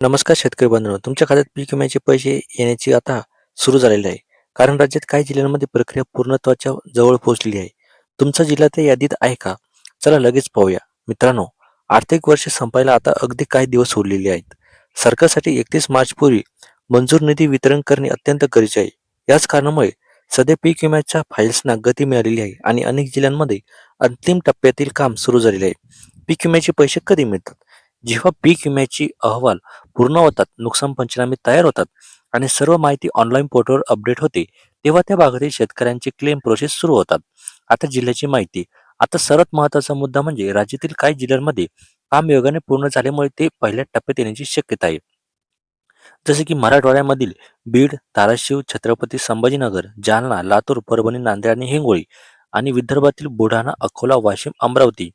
नमस्कार शेतकरी बांधवांनो, तुमच्या खात्यात पीक विम्याचे पैसे येण्याची आता सुरू झालेली आहे. कारण राज्यात काही जिल्ह्यांमध्ये प्रक्रिया पूर्णत्वाच्या जवळ पोहोचलेली आहे. तुमचा जिल्हा त्या यादीत आहे का? चला लगेच पाहूया. मित्रांनो, आर्थिक वर्ष संपायला आता अगदी काही दिवस उरलेले आहेत. सरकारसाठी 31 मार्च पूर्वी मंजूर निधी वितरण करणे अत्यंत गरजेचे आहे. याच कारणामुळे सध्या पीक विम्याच्या फाईल्सना गती मिळालेली आहे आणि अनेक जिल्ह्यांमध्ये अंतिम टप्प्यातील काम सुरू झालेले आहे. पीक विम्याचे पैसे कधी मिळतात? जेव्हा पीक विम्याची अहवाल पूर्ण होतात, नुकसान पंचनामे तयार होतात आणि सर्व माहिती ऑनलाईन पोर्टलवर अपडेट होते, तेव्हा त्या भागातील शेतकऱ्यांचे क्लेम प्रोसेस सुरू होतात. आता जिल्ह्याची माहिती. आता सर्वात महत्त्वाचा मुद्दा म्हणजे राज्यातील काही जिल्ह्यांमध्ये काम वेगाने पूर्ण झाल्यामुळे ते पहिल्या टप्प्यात येण्याची शक्यता आहे. जसे की मराठवाड्यामधील बीड, धाराशिव, छत्रपती संभाजीनगर, जालना, लातूर, परभणी, नांदेड आणि हिंगोली आणि विदर्भातील बुलढाणा, अकोला, वाशिम, अमरावती,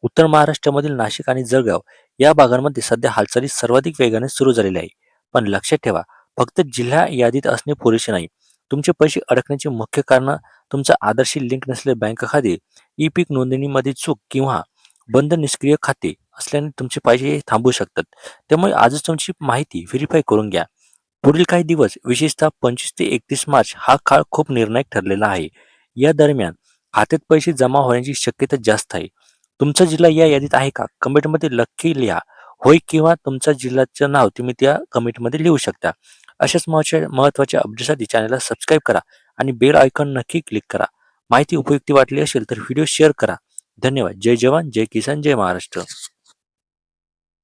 उत्तर महाराष्ट्रामधील नाशिक आणि जळगाव या भागांमध्ये सध्या हालचाली सर्वाधिक वेगाने सुरू झालेल्या आहे. पण लक्षात ठेवा, फक्त जिल्हा यादीत असणे पुरेसे नाही. तुमचे पैसे अडकण्याचे मुख्य कारण तुमचा आधारशी लिंक नसलेले बँक खाते, ई पीक नोंदणीमध्ये चूक किंवा बंद निष्क्रिय खाते असल्याने तुमचे पैसे थांबू शकतात. त्यामुळे आजच तुमची माहिती व्हेरीफाय करून घ्या. पुढील काही दिवस विशेषतः 25 ते 31 मार्च हा काळ खूप निर्णायक ठरलेला आहे. या दरम्यान खात्यात पैसे जमा होण्याची शक्यता जास्त आहे. तुमचा जिल्हा या यादीत आहे का? कमेंटमध्ये नक्की लिहा. होय किंवा तुमच्या जिल्ह्याचं नाव तुम्ही त्या कमेंटमध्ये लिहू शकता. अशाच महत्त्वाच्या अपडेटसाठी चॅनलला सबस्क्राईब करा आणि बेल आयकॉन नक्की क्लिक करा. माहिती उपयुक्त वाटली असेल तर व्हिडिओ शेअर करा. धन्यवाद. जय जवान, जय किसान, जय महाराष्ट्र.